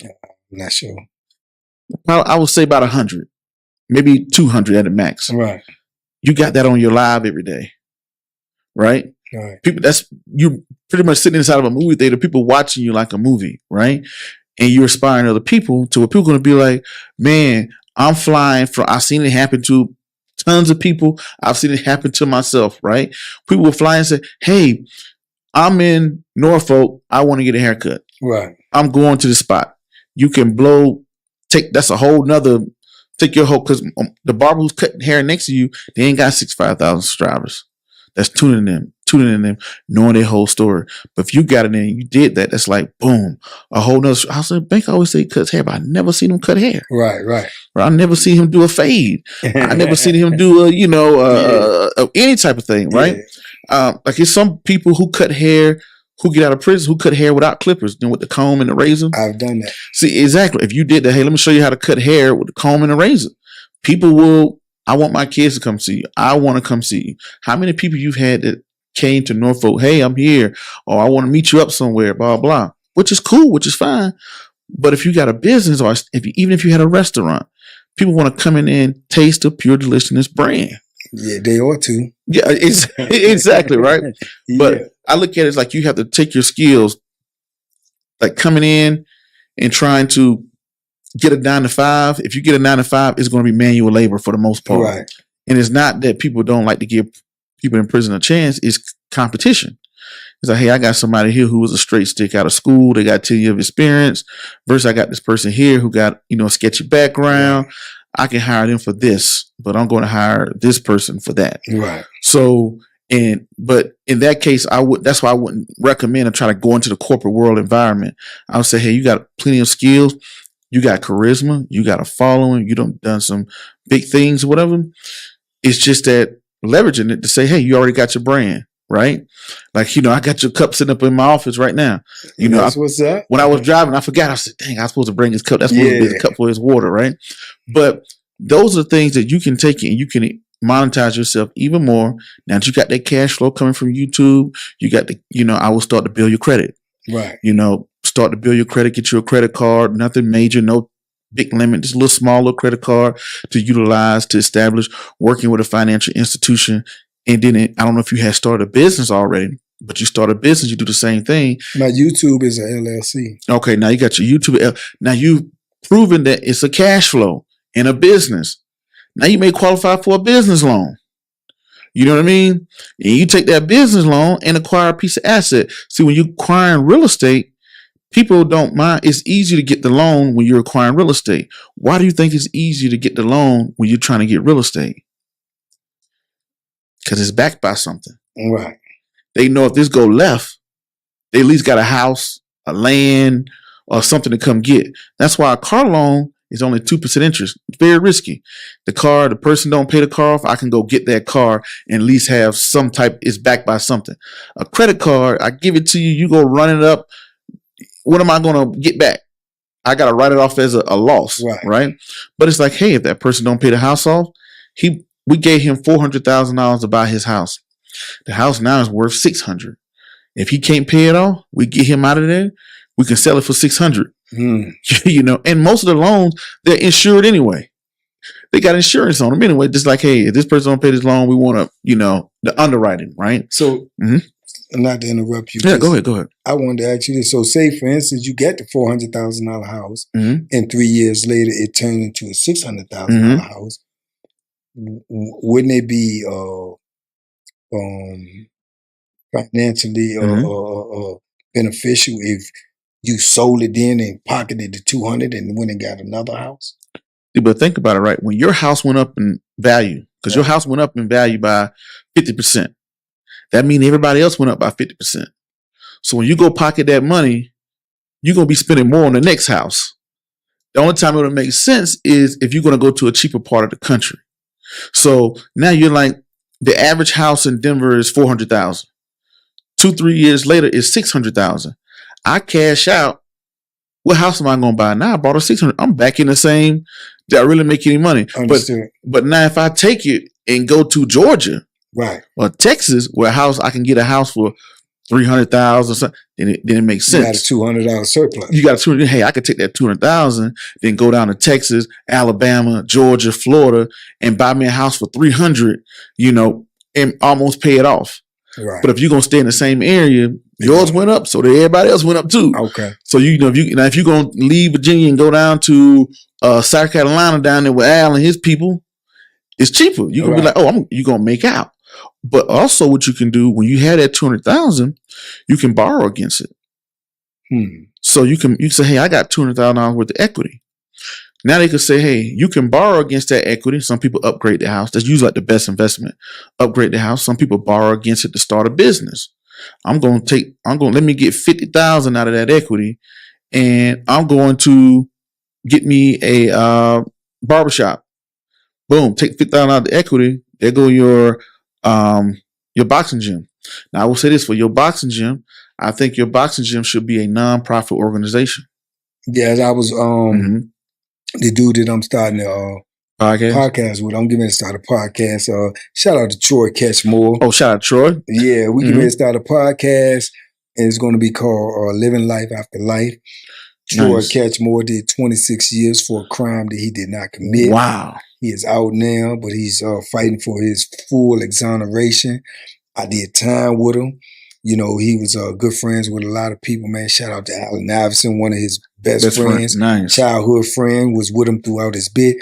I'm not sure. I would say about 100, maybe 200 at the max. Right. You got that on your live every day, right? Right. People, you pretty much sitting inside of a movie theater, people watching you like a movie, right? And you're inspiring other people to where people are going to be like, man, I'm flying from, I've seen it happen to tons of people. I've seen it happen to myself, right? People will fly and say, hey, I'm in Norfolk. I want to get a haircut. Right. I'm going to the spot. You can that's a whole nother, take your whole, because the barber who's cutting hair next to you, they ain't got 65,000 subscribers. That's tuning in them, knowing their whole story. But if you got it in and you did that, that's like, boom, a whole nother. I said, Bank always say he cuts hair, but I never seen him cut hair. Right. I never seen him do a fade. I never seen him do any type of thing, right? Yeah. Like it's some people who cut hair, who get out of prison, who cut hair without clippers, with the comb and the razor. I've done that. See, exactly. If you did that, hey, let me show you how to cut hair with the comb and the razor. People will, I want my kids to come see you. I want to come see you. How many people you've had that came to Norfolk, hey, I'm here, or I want to meet you up somewhere, blah, blah, which is cool, which is fine. But if you got a business, or even if you had a restaurant, people want to come in and taste the Pure Deliciousness brand. Yeah, they ought to. Yeah, exactly, right? Yeah. But I look at it as like you have to take your skills, like coming in and trying to get a 9-to-5. If you get a 9-to-5, it's going to be manual labor for the most part. Right. And it's not that people don't like to give people in prison a chance. It's competition. It's like, hey, I got somebody here who was a straight stick out of school. They got 10 years of experience. Versus I got this person here who got, a sketchy background. Right. I can hire them for this, but I'm going to hire this person for that. Right. So, but in that case, that's why I wouldn't recommend and try to go into the corporate world environment. I would say, hey, you got plenty of skills. You got charisma. You got a following. You done some big things or whatever. It's just that leveraging it to say, hey, you already got your brand, right? Like, I got your cup sitting up in my office right now. What's that? When I was driving, I forgot. I said, dang, I was supposed to bring his cup. That's supposed to be the cup for his water, right? But those are things that you can take and you can monetize yourself even more. Now that you got that cash flow coming from YouTube, you got I will start to build your credit. Right. Start to build your credit, get you a credit card, nothing major, no big limit, just a little smaller credit card to utilize to establish working with a financial institution. And then I don't know if you had started a business already, but you start a business, you do the same thing. My YouTube is an LLC. Okay, now you got your YouTube. Now you've proven that it's a cash flow in a business. Now you may qualify for a business loan. You know what I mean? And you take that business loan and acquire a piece of asset. See, when you're acquiring real estate, people don't mind. It's easy to get the loan when you're acquiring real estate. Why do you think it's easier to get the loan when you're trying to get real estate? Because it's backed by something. Right. They know if this go left, they at least got a house, a land, or something to come get. That's why a car loan is only 2% interest. It's very risky. The person don't pay the car off, I can go get that car and at least have some type, it's backed by something. A credit card, I give it to you, you go run it up. What am I going to get back? I got to write it off as a loss, right? But it's like, hey, if that person don't pay the house off, we gave him $400,000 to buy his house. The house now is worth $600,000. If he can't pay it off, we get him out of there. We can sell it for $600,000. And most of the loans, they're insured anyway. They got insurance on them anyway. Just like, hey, if this person don't pay this loan, we want to, the underwriting, right? So, not to interrupt you. Yeah, go ahead. I wanted to ask you this. So, say for instance, you get the $400,000 house, and 3 years later it turned into a $600,000 house. Wouldn't it be financially beneficial if you sold it then and pocketed the $200,000 and went and got another house? Yeah, but think about it, right? When your house went up in value, because your house went up in value by 50%, that means everybody else went up by 50%. So when you go pocket that money, you're going to be spending more on the next house. The only time it would make sense is if you're going to go to a cheaper part of the country. So now you're like, the average house in Denver is $400,000. 2-3 years later is $600,000. I cash out. What house am I going to buy now? I bought a $600,000. I'm back in the same. Did I really make any money? But now if I take it and go to Georgia, right, or Texas, where I can get a house for $300,000, then it makes sense. You got a $200 surplus. You got a $200. Hey, I could take that $200,000, then go down to Texas, Alabama, Georgia, Florida, and buy me a house for $300. And almost pay it off. Right. But if you're gonna stay in the same area, yours went up, so everybody else went up too. Okay. So if you're gonna leave Virginia and go down to South Carolina down there with Al and his people, it's cheaper. You're gonna be like, you're gonna make out. But also, what you can do when you have that $200,000, you can borrow against it. So you say, hey, I got $200,000 worth of equity. Now they could say, hey, you can borrow against that equity. Some people upgrade the house. That's usually like the best investment. Upgrade the house. Some people borrow against it to start a business. Let me get $50,000 out of that equity, and I'm going to get me a barbershop. Boom, take $50,000 out of the equity. There go your boxing gym. Now I will say this for your boxing gym. I think your boxing gym should be a nonprofit organization. Yeah, I was the dude that I'm starting a podcast with. I'm getting ready to start a podcast. Shout out to Troy Catchmore. Oh, shout out to Troy. Yeah, we getting ready to start a podcast, and it's going to be called Living Life After Life. Troy Catchmore did 26 years for a crime that he did not commit. Wow. He is out now, but he's fighting for his full exoneration. I did time with him. He was good friends with a lot of people, man. Shout out to Allen Iverson, one of his best friends. Nice. Childhood friend, was with him throughout his bit.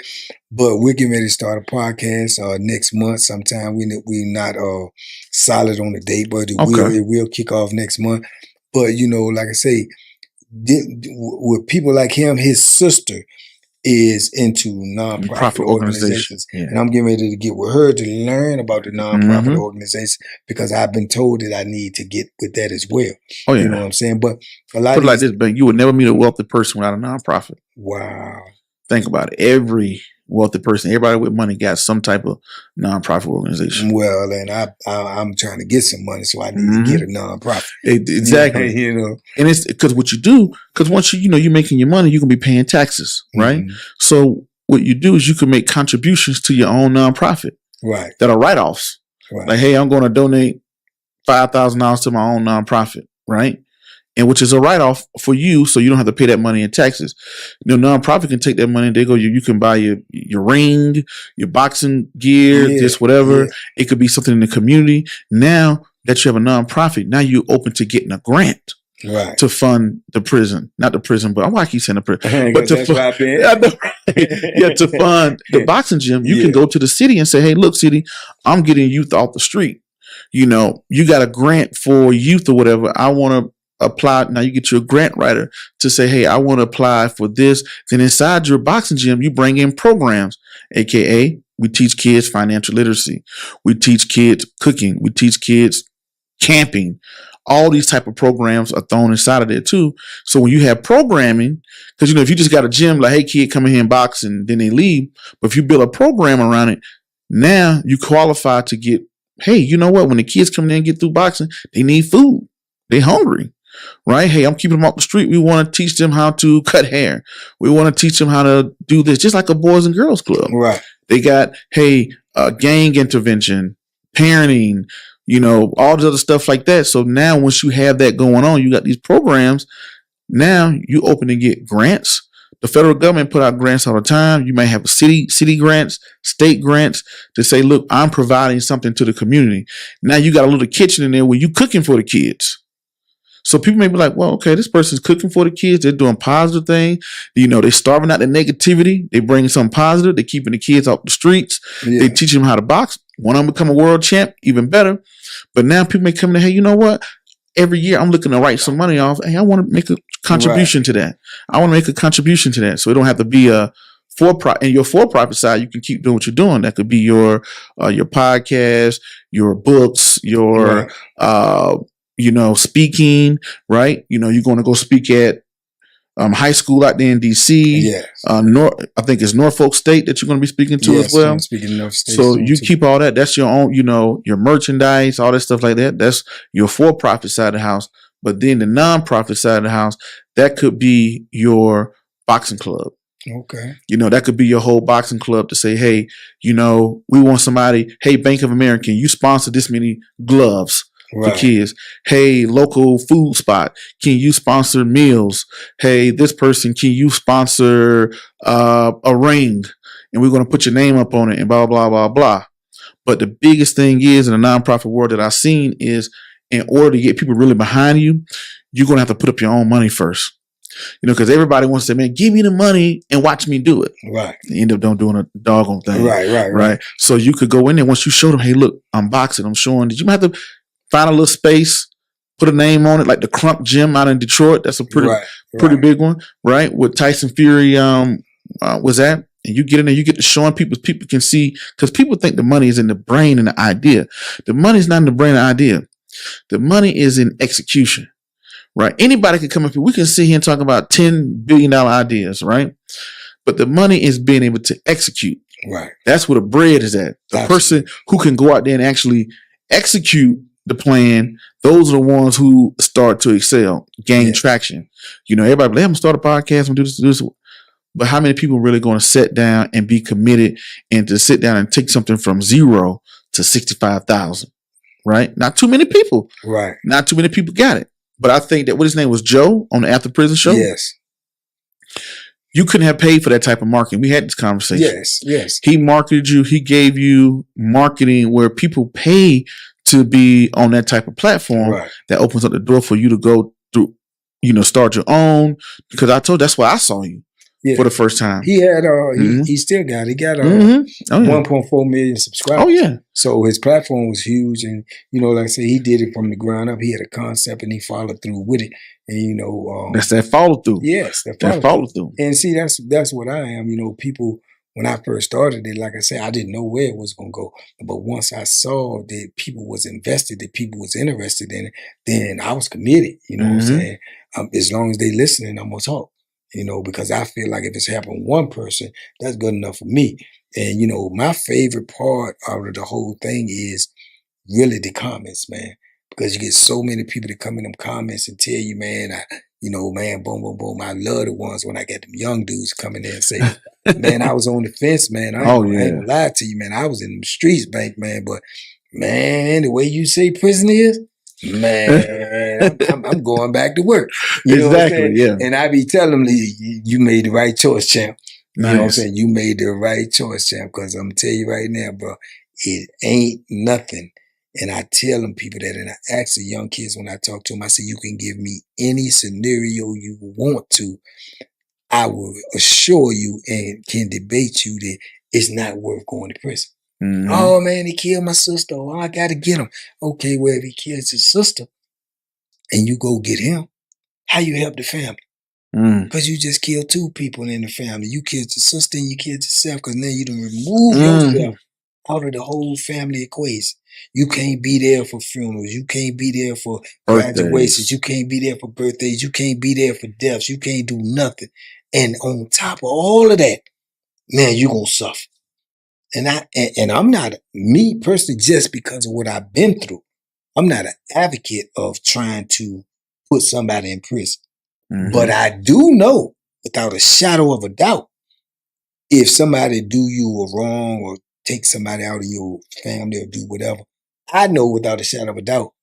But we're getting ready to start a podcast next month sometime. We're not solid on the date, but it will kick off next month. But, like I say, with people like him, his sister is into nonprofit organizations. Yeah. And I'm getting ready to get with her to learn about the nonprofit organization, because I've been told that I need to get with that as well. Oh, yeah. You know what I'm saying? But a lot of like this, Ben, you would never meet a wealthy person without a nonprofit. Wow. Think about it. Every wealthy person, everybody with money got some type of nonprofit organization. Well, and I'm trying to get some money, so I need to get a nonprofit. Exactly. And it's because what you do, because once you're making your money, you can be paying taxes, right? So what you do is you can make contributions to your own nonprofit, right? That are write-offs. Right. Like, hey, I'm going to donate $5,000 to my own nonprofit, right? And which is a write-off for you, so you don't have to pay that money in taxes. Nonprofit can take that money. They go, you can buy your ring, your boxing gear, this whatever. Yeah. It could be something in the community. Now that you have a nonprofit, now you're open to getting a grant, right, to fund the prison. Not the prison, but why I keep saying the prison. But to fund the boxing gym, you can go to the city and say, hey, look, city, I'm getting youth off the street. You got a grant for youth or whatever. I want to apply. Now you get your grant writer to say, hey, I want to apply for this. Then inside your boxing gym, you bring in programs, aka we teach kids financial literacy. We teach kids cooking. We teach kids camping. All these type of programs are thrown inside of there too. So when you have programming, because if you just got a gym like, hey, kid, come in here and box, and then they leave. But if you build a program around it, now you qualify to get, hey, you know what? When the kids come in and get through boxing, they need food. They hungry. Right? Hey, I'm keeping them off the street. We want to teach them how to cut hair. We want to teach them how to do this, just like a Boys and Girls Club. Right. They got, gang intervention, parenting, all this other stuff like that. So now once you have that going on, you got these programs. Now you open to get grants. The federal government put out grants all the time. You may have city grants, state grants to say, look, I'm providing something to the community. Now you got a little kitchen in there where you cooking for the kids. So people may be like, well, okay, this person's cooking for the kids. They're doing positive things. They're starving out the negativity. They bring something positive. They're keeping the kids off the streets. Yeah. They teach them how to box. One of them become a world champ, even better. But now people may come in, hey, you know what? Every year I'm looking to write some money off. Hey, I want to make a contribution to that. I want to make a contribution to that. So it don't have to be a for-profit. And your for-profit side, you can keep doing what you're doing. That could be your podcast, your books, your speaking, right? You're going to go speak at high school out there in DC. Yes. I think it's Norfolk State that you're going to be speaking to as well. I'm speaking Norfolk State. So you keep all that. That's your own, your merchandise, all that stuff like that. That's your for-profit side of the house. But then the non-profit side of the house, that could be your boxing club. Okay. That could be your whole boxing club to say, hey, we want somebody, hey, Bank of America, you sponsor this many gloves for kids. Hey, local food spot, can you sponsor meals? Hey, this person, can you sponsor a ring? And we're going to put your name up on it and blah, blah, blah, blah. But the biggest thing is in the nonprofit world that I've seen is in order to get people really behind you, you're going to have to put up your own money first. You know, because everybody wants to say, man, give me the money and watch me do it. Right. You end up doing a doggone thing. Right. So you could go in there once you show them, hey, look, I'm boxing, I'm showing. Did you have to find a little space, put a name on it, like the Crump Gym out in Detroit? That's a pretty big one, right? With Tyson Fury was that. And you get in there, you get to showing people can see, because people think the money is in the brain and the idea. The money is not in the brain and the idea. The money is in execution. Right. Anybody can come up here. We can sit here and talk about $10 billion ideas, right? But the money is being able to execute. Right. That's where the bread is at. The person who can go out there and actually execute the plan, those are the ones who start to excel, gain traction. You know, everybody, let them start a podcast and do this. But how many people are really going to sit down and be committed and to sit down and take something from 0 to 65,000? Right. Not too many people. Right. Not too many people got it. But I think that what his name was, Joe, on the After Prison show. Yes. You couldn't have paid for that type of marketing. We had this conversation. Yes. He marketed you. He gave you marketing where people pay to be on that type of platform. Right. That opens up the door for you to go through, you know, start your own. Because I told, that's why I saw you for the first time. He had, he still got it. He got 1.4 million subscribers. Oh, yeah. So his platform was huge. And, you know, like I said, he did it from the ground up. He had a concept and he followed through with it. And, you know, that's that follow through. Yes. That follow through. And see, that's what I am. You know, people, when I first started it, like I said, I didn't know where it was going to go. But once I saw that people was invested, that people was interested in it, then I was committed. You know what I'm saying? As long as they listening, I'm going to talk. You know, because I feel like if it's happened one person, that's good enough for me. And, you know, my favorite part out of the whole thing is really the comments, man. Because you get so many people that come in them comments and tell you, man, man, boom, boom, boom. I love the ones when I get them young dudes coming in and say, man, I was on the fence, man. I ain't gonna lie to you, man. I was in the streets, Bank, man. But, man, the way you say prison is, man, I'm going back to work. You know what I'm saying? Yeah. And I be telling them, you made the right choice, champ. You know what I'm saying? You made the right choice, champ. Because I'm tell you right now, bro, it ain't nothing. And I tell them people that, and I ask the young kids when I talk to them, I say, you can give me any scenario you want to. I will assure you and can debate you that it's not worth going to prison. Oh, man, he killed my sister. Oh, I got to get him. Okay, well, if he kills his sister and you go get him, how you help the family? Because you just killed 2 people in the family. You killed your sister and you killed yourself because now you done remove yourself out of the whole family equation. You can't be there for funerals. You can't be there for graduations. You can't be there for birthdays. You can't be there for deaths. You can't do nothing. And on top of all of that, man, you're going to suffer. And I'm not, me personally, just because of what I've been through, I'm not an advocate of trying to put somebody in prison. But I do know, without a shadow of a doubt, if somebody do you a wrong or take somebody out of your family or do whatever, I know without a shadow of a doubt,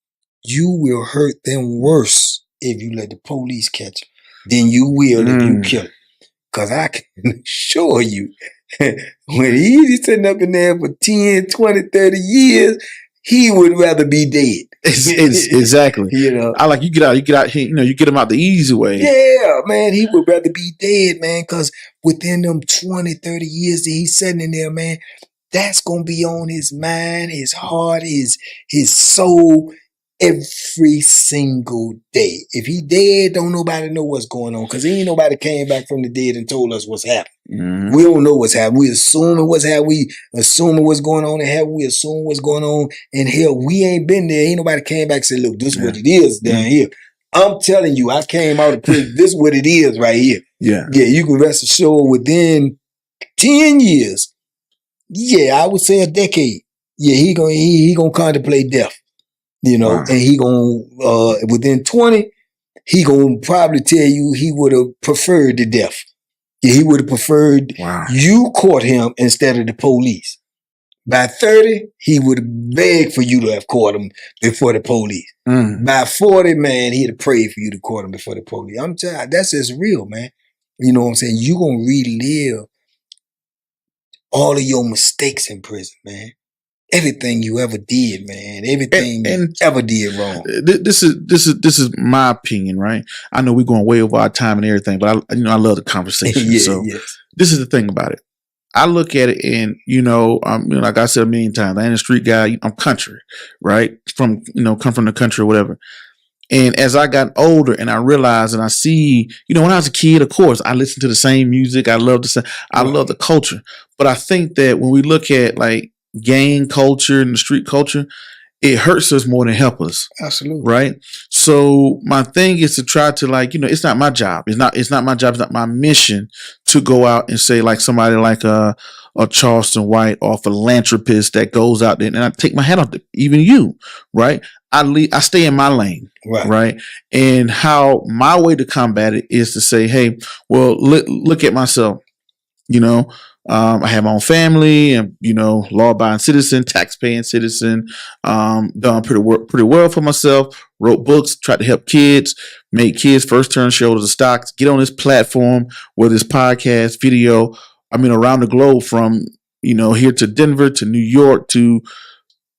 you will hurt them worse if you let the police catch them than you will if you kill them. Because I can assure you, when he's sitting up in there for 10, 20, 30 years, he would rather be dead. Exactly. You know, I like you get out here, you get him out the easy way. Yeah, man, he would rather be dead, man, because within them 20, 30 years that he's sitting in there, man, that's going to be on his mind, his heart, his soul every single day. If he dead, don't nobody know what's going on because ain't nobody came back from the dead and told us what's happening. We don't know what's happening. We assuming what's happening. We assuming what's going on in heaven. We assume what's going on in hell. We ain't been there. Ain't nobody came back and said, look, this is what it is down here. I'm telling you, I came out of prison. This is what it is right here. Yeah, you can rest assured within 10 years, I would say a decade, he gonna contemplate death. And he gonna within 20, he gonna probably tell you he would have preferred the death. He would have preferred you caught him instead of the police. By 30, he would have begged for you to have caught him before the police. By 40, man, he'd have prayed for you to caught him before the police. I'm telling you, that's just real, man. You know what I'm saying? You're going to relive all of your mistakes in prison, man. Everything you ever did, man. Everything you ever did wrong. This is my opinion, right? I know we're going way over our time and everything, but I love the conversation. This is the thing about it. I look at it and, like I said a million times, I ain't a street guy. I'm country, right? Come from the country or whatever. And as I got older and I realized and I see, when I was a kid, of course, I listened to the same music. I love the culture. But I think that when we look at like gang culture and the street culture, it hurts us more than help us. Absolutely. Right. So my thing is to try to it's not my job. It's not my job. It's not my mission to go out and say like somebody like a Charleston White or a philanthropist that goes out there and I take my hat off to even you. Right. I stay in my lane. Right. And how my way to combat it is to say, hey, well, look at myself. I have my own family and, law-abiding citizen, tax-paying citizen, done pretty well for myself, wrote books, tried to help kids, made kids first-turn shareholders of stocks, get on this platform, whether it's podcast, video, around the globe from, here to Denver, to New York, to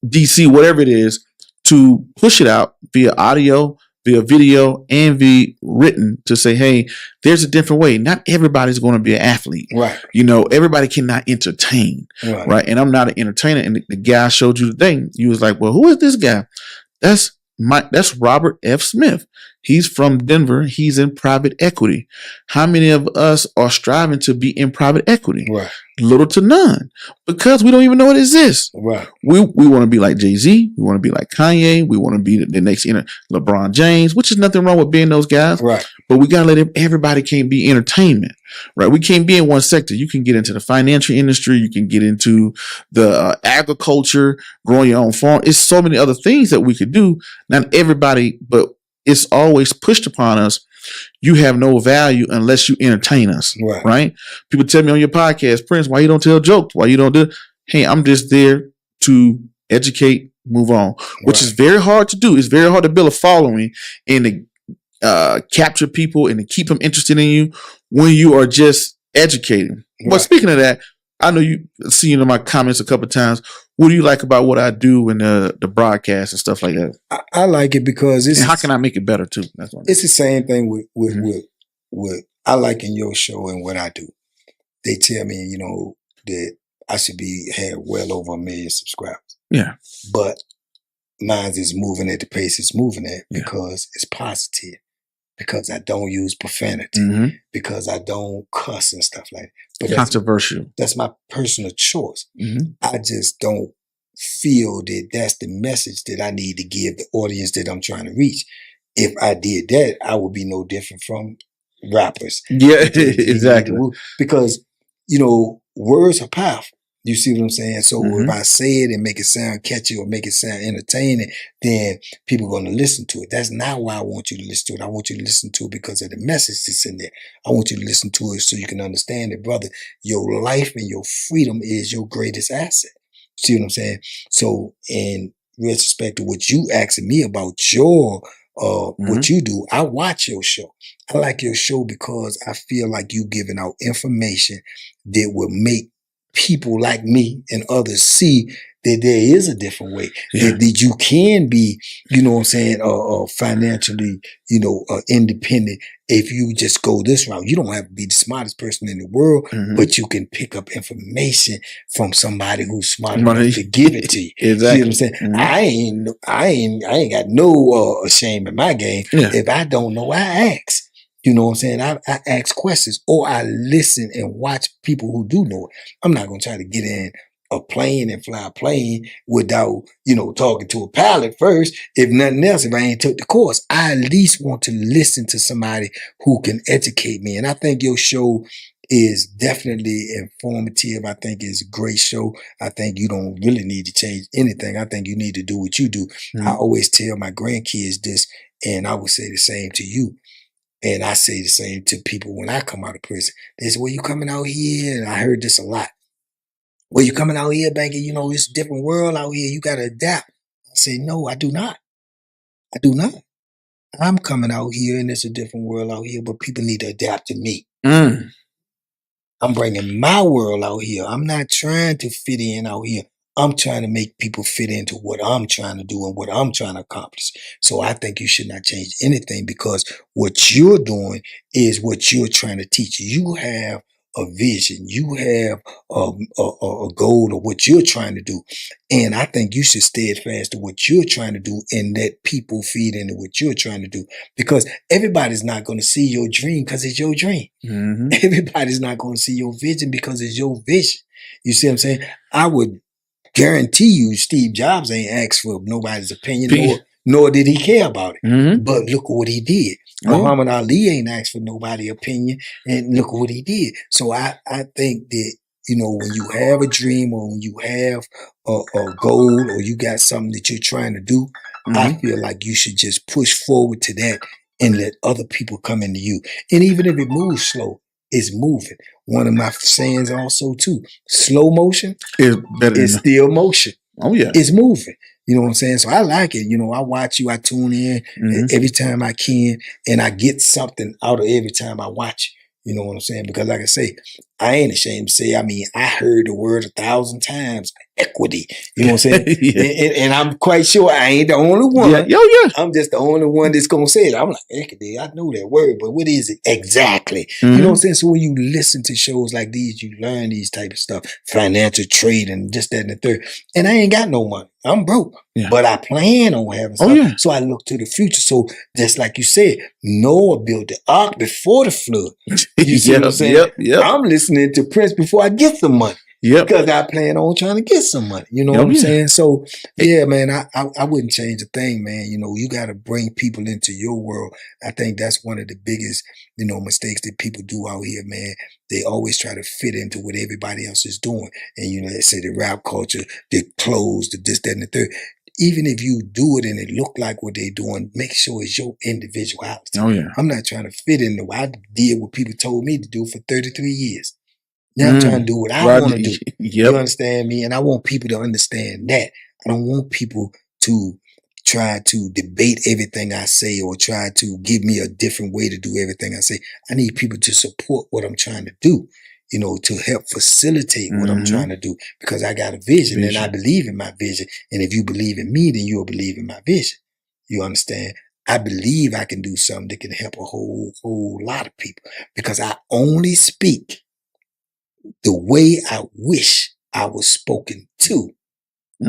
DC, whatever it is, to push it out via audio, via video, and via written to say, hey, there's a different way. Not everybody's going to be an athlete. Right. Everybody cannot entertain. Right. And I'm not an entertainer. And the guy showed you the thing. You was like, well, who is this guy? That's Robert F. Smith. He's from Denver. He's in private equity. How many of us are striving to be in private equity? Right. Little to none, because we don't even know it exists. Right. We want to be like Jay-Z. We want to be like Kanye. We want to be the next LeBron James, which is nothing wrong with being those guys. Right. But we got to let everybody can't be entertainment. Right. We can't be in one sector. You can get into the financial industry. You can get into the agriculture, growing your own farm. It's so many other things that we could do. Not everybody, but it's always pushed upon us. You have no value unless you entertain us. Right. People tell me on your podcast, Prince, why you don't tell jokes? Why you don't do? Hey, I'm just there to educate, move on, which is very hard to do. It's very hard to build a following and to capture people and to keep them interested in you when you are just educating. But speaking of that, I know you see in my comments a couple of times. What do you like about what I do in the broadcast and stuff like that? I like it because and how can I make it better too? That's what it's the same thing with I like in your show and what I do. They tell me, that I should have well over 1 million subscribers. Yeah. But mine is moving at the pace it's moving at because it's positive. Because I don't use profanity, because I don't cuss and stuff like that. But controversial. That's my personal choice. I just don't feel that that's the message that I need to give the audience that I'm trying to reach. If I did that, I would be no different from rappers. Yeah, exactly. Because, words are powerful. You see what I'm saying? So if I say it and make it sound catchy or make it sound entertaining, then people are going to listen to it. That's not why I want you to listen to it. I want you to listen to it because of the message that's in there. I want you to listen to it so you can understand that, brother, your life and your freedom is your greatest asset. See what I'm saying? So in retrospect to what you asking me about your what you do, I watch your show. I like your show because I feel like you giving out information that will make people like me and others see that there is a different way, that you can be, financially, independent if you just go this route. You don't have to be the smartest person in the world, but you can pick up information from somebody who's smart enough to give it to you. Exactly. See what I'm saying? I ain't got no shame in my game. If I don't know, I ask. You know what I'm saying? I ask questions or I listen and watch people who do know it. I'm not going to try to get in a plane and fly a plane without, talking to a pilot first. If nothing else, if I ain't took the course, I at least want to listen to somebody who can educate me. And I think your show is definitely informative. I think it's a great show. I think you don't really need to change anything. I think you need to do what you do. I always tell my grandkids this, and I would say the same to you. And I say the same to people when I come out of prison. They say, well, you coming out here? And I heard this a lot. Well, you coming out here, Banky, it's a different world out here. You got to adapt. I say, no, I do not. I do not. I'm coming out here and it's a different world out here, but people need to adapt to me. I'm bringing my world out here. I'm not trying to fit in out here. I'm trying to make people fit into what I'm trying to do and what I'm trying to accomplish. So I think you should not change anything because what you're doing is what you're trying to teach. You have a vision. You have a goal of what you're trying to do. And I think you should steadfast to what you're trying to do and let people feed into what you're trying to do. Because everybody's not going to see your dream because it's your dream. Mm-hmm. Everybody's not going to see your vision because it's your vision. You see what I'm saying? I would guarantee you Steve Jobs ain't asked for nobody's opinion, nor did he care about it. Mm-hmm. But look what he did. Muhammad Ali ain't asked for nobody's opinion, and look what he did. So I think that, when you have a dream or when you have a goal or you got something that you're trying to do, I feel like you should just push forward to that and let other people come into you. And even if it moves slow, it's moving. One of my sayings also too, slow motion is better than still motion. Oh yeah. It's moving. You know what I'm saying? So I like it. I watch you, I tune in every time I can, and I get something out of every time I watch you. You know what I'm saying? Because like I say, I ain't ashamed to say, I heard the word 1,000 times, equity. You know what I'm saying? Yeah. and I'm quite sure I ain't the only one. Yeah. I'm just the only one that's going to say it. I'm like, equity, I know that word, but what is it exactly? You know what I'm saying? So when you listen to shows like these, you learn these type of stuff, financial trade and just that and the third. And I ain't got no money. I'm broke, but I plan on having stuff. So I look to the future. So just like you said, Noah built the ark before the flood. You see what I'm saying? Yep. I'm listening to Prince before I get the money. Because I plan on trying to get some money. You know what I'm saying? So yeah, man, I wouldn't change a thing, man. You got to bring people into your world. I think that's one of the biggest, mistakes that people do out here, man. They always try to fit into what everybody else is doing. And they say the rap culture, the clothes, the this, that, and the third. Even if you do it and it look like what they're doing, make sure it's your individuality. Oh yeah. I'm not trying to fit in. I did what people told me to do for 33 years. Now I'm trying to do what I want to do. You understand me? And I want people to understand that. I don't want people to try to debate everything I say or try to give me a different way to do everything I say. I need people to support what I'm trying to do, to help facilitate what I'm trying to do, because I got a vision and I believe in my vision. And if you believe in me, then you'll believe in my vision. You understand? I believe I can do something that can help a whole lot of people, because I only speak the way I wish I was spoken to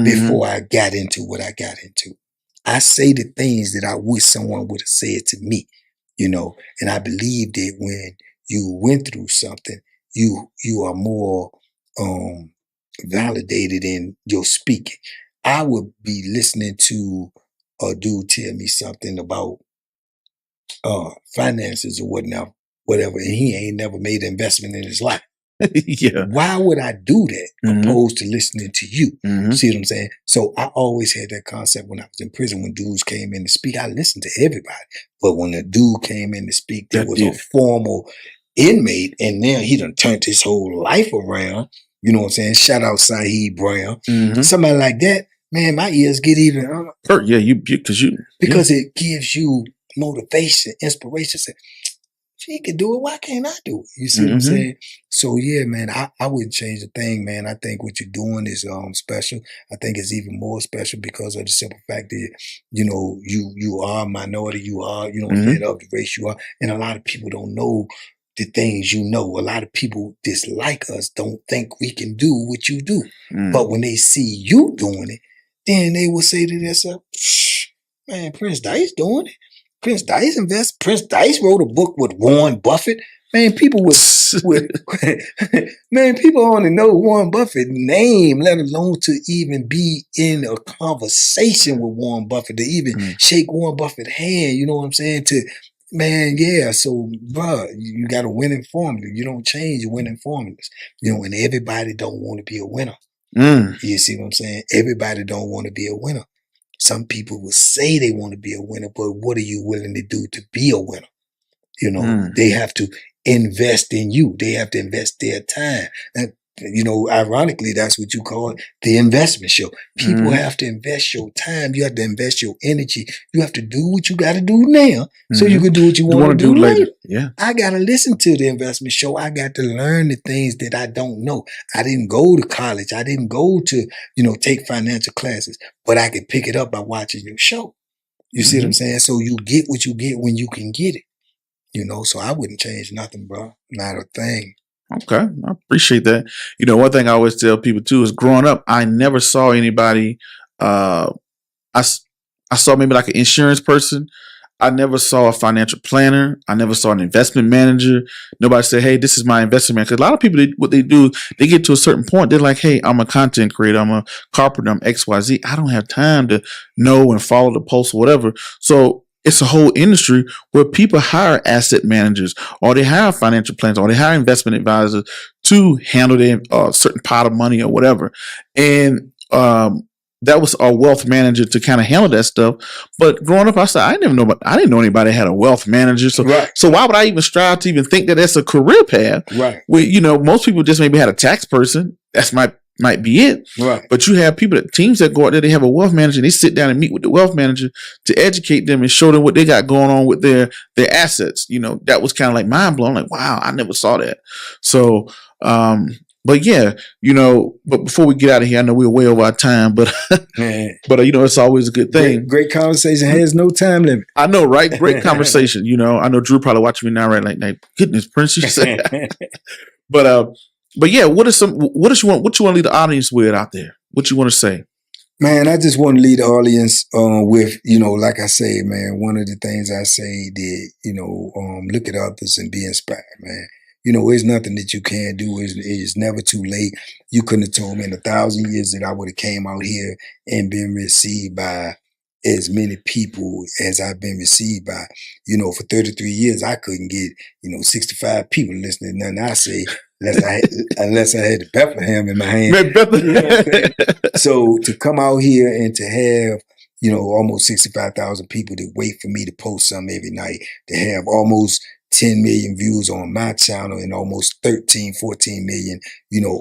before I got into what I got into. I say the things that I wish someone would have said to me, and I believe that when you went through something, you are more validated in your speaking. I would be listening to a dude tell me something about finances or whatever, and he ain't never made an investment in his life. Why would I do that opposed to listening to you? See what I'm saying? So I always had that concept when I was in prison. When dudes came in to speak, I listened to everybody. But when a dude came in to speak, there was a formal inmate, and now he done turned his whole life around. You know what I'm saying? Shout out Saheed Brown. Somebody like that, man, my ears get even hurt. Yeah, because it gives you motivation, inspiration. Say, she could do it. Why can't I do it? You see what I'm saying? So yeah, man, I wouldn't change a thing, man. I think what you're doing is special. I think it's even more special because of the simple fact that, you are a minority, you are, of the race you are. And a lot of people don't know the things you know. A lot of people dislike us, don't think we can do what you do. But when they see you doing it, then they will say to themselves, man, Prince Dice doing it. Prince Dice invests. Prince Dice wrote a book with Warren Buffett. Man, people people only know Warren Buffett's name, let alone to even be in a conversation with Warren Buffett, to even shake Warren Buffett's hand. You know what I'm saying? So, bro, you got a winning formula. You don't change winning formulas. And everybody don't want to be a winner. You see what I'm saying? Everybody don't want to be a winner. Some people will say they want to be a winner, but what are you willing to do to be a winner? They have to invest in you. They have to invest their time. And ironically, that's what you call it, the investment show. People have to invest your time. You have to invest your energy. You have to do what you got to do now so you can do what you want to do later. Yeah. I got to listen to the investment show. I got to learn the things that I don't know. I didn't go to college. I didn't go to, take financial classes, but I could pick it up by watching your show. You see what I'm saying? So you get what you get when you can get it. So I wouldn't change nothing, bro. Not a thing. Okay. I appreciate that. One thing I always tell people too is growing up, I never saw anybody, I saw maybe like an insurance person. I never saw a financial planner. I never saw an investment manager. Nobody said, hey, this is my investment manager. Because a lot of people, what they do, they get to a certain point. They're like, hey, I'm a content creator. I'm a carpenter. I'm XYZ. I don't have time to know and follow the pulse or whatever. So it's a whole industry where people hire asset managers or they hire financial planners or they hire investment advisors to handle their certain pot of money or whatever. And, that was a wealth manager to kind of handle that stuff. But growing up, I said, I didn't know anybody had a wealth manager. So, so why would I even strive to even think that that's a career path? Right. Where, most people just maybe had a tax person. That's might be it. Right. But you have teams that go out there, they have a wealth manager, and they sit down and meet with the wealth manager to educate them and show them what they got going on with their assets. That was kind of like mind blowing. Like, wow, I never saw that. So, but yeah, but before we get out of here, I know we're way over our time, but it's always a good thing. Great conversation has no time limit. I know, right? Great conversation. I know Drew probably watching me now, right? Like goodness, Prince, you said. But yeah, what you want to leave the audience with out there? What you want to say? Man, I just want to lead the audience with, like I say, man, one of the things I say that, look at others and be inspired, man. There's nothing that you can't do. It's never too late. You couldn't have told me in 1,000 years that I would have came out here and been received by as many people as I've been received by. For 33 years, I couldn't get, 65 people listening to nothing I say unless I had the Bethlehem in my hand. So to come out here and to have, almost 65,000 people that wait for me to post something every night, to have almost 10 million views on my channel and almost 13, 14 million,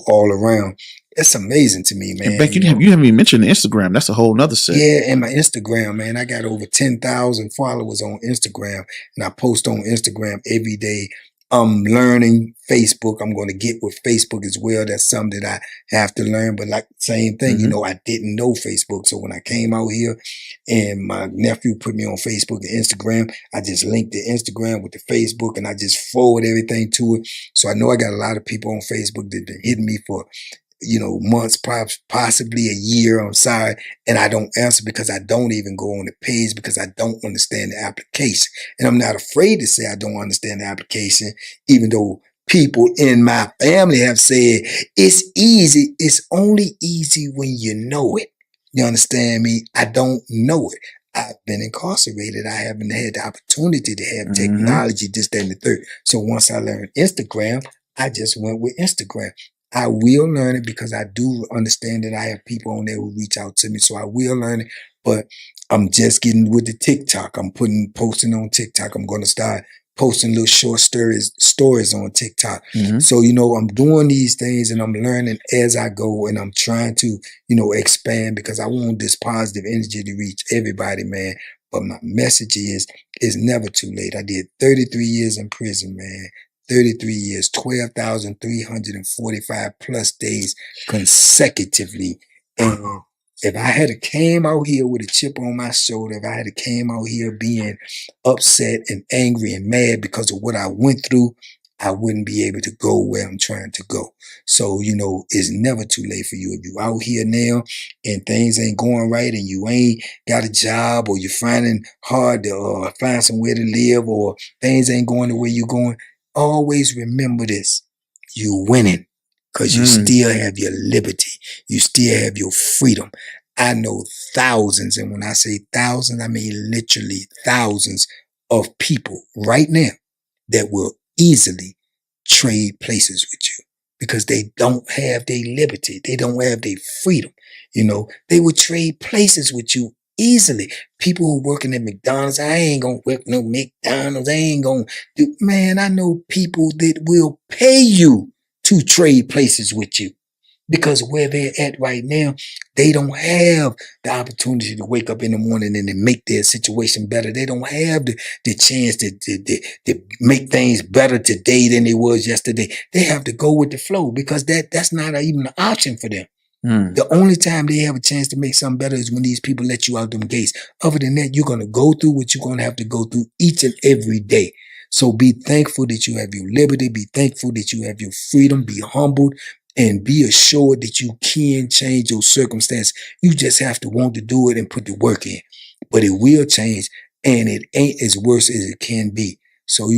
all around. It's amazing to me, man. And Beck, you haven't even mentioned Instagram. That's a whole nother set. Yeah, and my Instagram, man. I got over 10,000 followers on Instagram, and I post on Instagram every day. I'm learning Facebook. I'm going to get with Facebook as well. That's something that I have to learn. But like same thing, I didn't know Facebook. So when I came out here and my nephew put me on Facebook and Instagram, I just linked the Instagram with the Facebook and I just forward everything to it. So I know I got a lot of people on Facebook that been hitting me for months, possibly a year. I'm sorry. And I don't answer because I don't even go on the page because I don't understand the application. And I'm not afraid to say I don't understand the application, even though people in my family have said it's easy. It's only easy when you know it. You understand me? I don't know it. I've been incarcerated. I haven't had the opportunity to have technology, this, that, and the third. So once I learned Instagram, I just went with Instagram. I will learn it because I do understand that I have people on there who reach out to me. So I will learn it, but I'm just getting with the TikTok. I'm posting on TikTok. I'm going to start posting little short stories on TikTok. So, I'm doing these things and I'm learning as I go and I'm trying to, expand because I want this positive energy to reach everybody, man. But my message is, it's never too late. I did 33 years in prison, man. 33 years, 12,345 plus days consecutively. And if I had came out here with a chip on my shoulder, if I had came out here being upset and angry and mad because of what I went through, I wouldn't be able to go where I'm trying to go. So, it's never too late for you. If you out here now and things ain't going right and you ain't got a job or you're finding hard to find somewhere to live or things ain't going the way you're going, always remember this. You're winning because you still have your liberty. You still have your freedom. I know thousands, and when I say thousands, I mean literally thousands of people right now that will easily trade places with you because they don't have their liberty. They don't have their freedom. They would trade places with you easily. People who working at McDonald's, I ain't gonna work no McDonald's. I ain't gonna do, man, I know people that will pay you to trade places with you. Because where they're at right now, they don't have the opportunity to wake up in the morning and to make their situation better. They don't have the chance to make things better today than they was yesterday. They have to go with the flow because that's not even an option for them. The only time they have a chance to make something better is when these people let you out them gates. Other than that, you're going to go through what you're going to have to go through each and every day. So be thankful that you have your liberty. Be thankful that you have your freedom. Be humbled. And be assured that you can change your circumstance. You just have to want to do it and put the work in. But it will change, and it ain't as worse as it can be. So,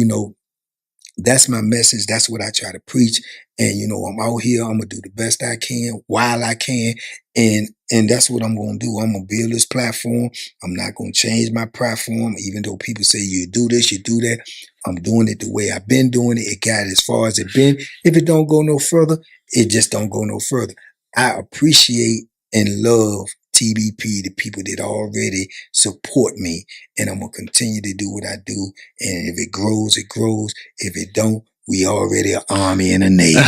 that's my message. That's what I try to preach. And, I'm out here. I'm going to do the best I can while I can. And that's what I'm going to do. I'm going to build this platform. I'm not going to change my platform, even though people say you do this, you do that. I'm doing it the way I've been doing it. It got as far as it been. If it don't go no further, it just don't go no further. I appreciate and love TBP, the people that already support me, and I'm going to continue to do what I do. And if it grows, it grows. If it don't, we already an army and a navy.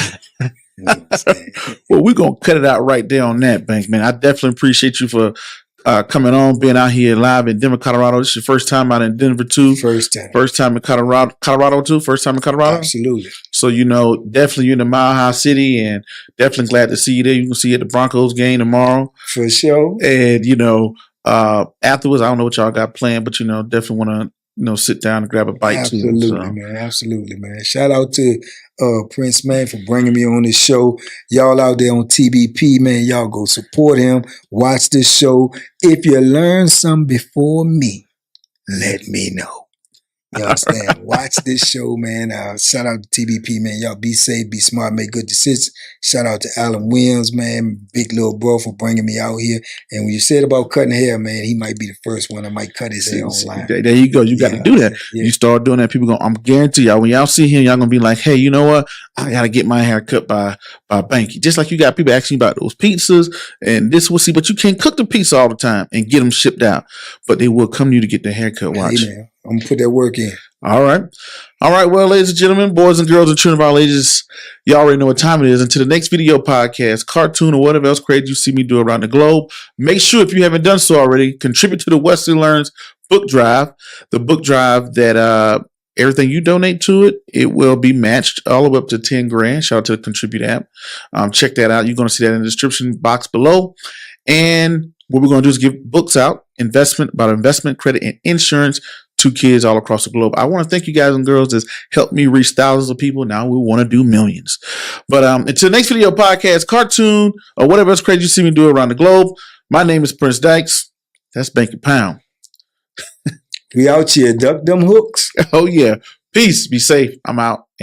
Well, we're going to cut it out right there on that, Bank, man. I definitely appreciate you for coming on, being out here live in Denver, Colorado. This is your first time out in Denver, too. First time. First time in Colorado, too? First time in Colorado? Absolutely. So, definitely you're in the Mile High City, and definitely glad to see you there. You can see you at the Broncos game tomorrow. For sure. And, afterwards, I don't know what y'all got planned, but, definitely want to, sit down and grab a bite, Absolutely, too. So. Man. Absolutely, man. Shout out to Prince, man, for bringing me on this show. Y'all out there on TBP, man, y'all go support him. Watch this show. If you learn something before me, let me know. You understand? Watch this show, man. Shout out to TBP, man. Y'all be safe, be smart, make good decisions. Shout out to Alan Williams, man, big little bro, for bringing me out here. And when you said about cutting hair, man, he might be the first one. I might cut his hair online. There you go. You got to do that. Yeah. You start doing that, people I'm guarantee y'all, when y'all see him, y'all gonna be like, hey, you know what? I gotta get my hair cut by Banky. Just like you got people asking you about those pizzas and this, we'll see, but you can't cook the pizza all the time and get them shipped out. But they will come to you to get their haircut. Watch. Hey, man, I'm gonna put that work in. All right. Well, ladies and gentlemen, boys and girls, and children of all ages, you already know what time it is. Until the next video podcast, cartoon, or whatever else crazy you see me do around the globe, make sure, if you haven't done so already, contribute to the Wesley Learns book drive. The book drive that everything you donate to it, it will be matched all the way up to 10 grand. Shout out to the Contribute app. Check that out. You're going to see that in the description box below. And what we're going to do is give books out, about investment, credit, and insurance to kids all across the globe. I want to thank you guys and girls that's helped me reach thousands of people. Now we want to do millions. But until the next video podcast, cartoon, or whatever else crazy you see me do around the globe, my name is Prince Dykes. That's Banky Pound. We out here. Duck them hooks. Oh, yeah. Peace. Be safe. I'm out.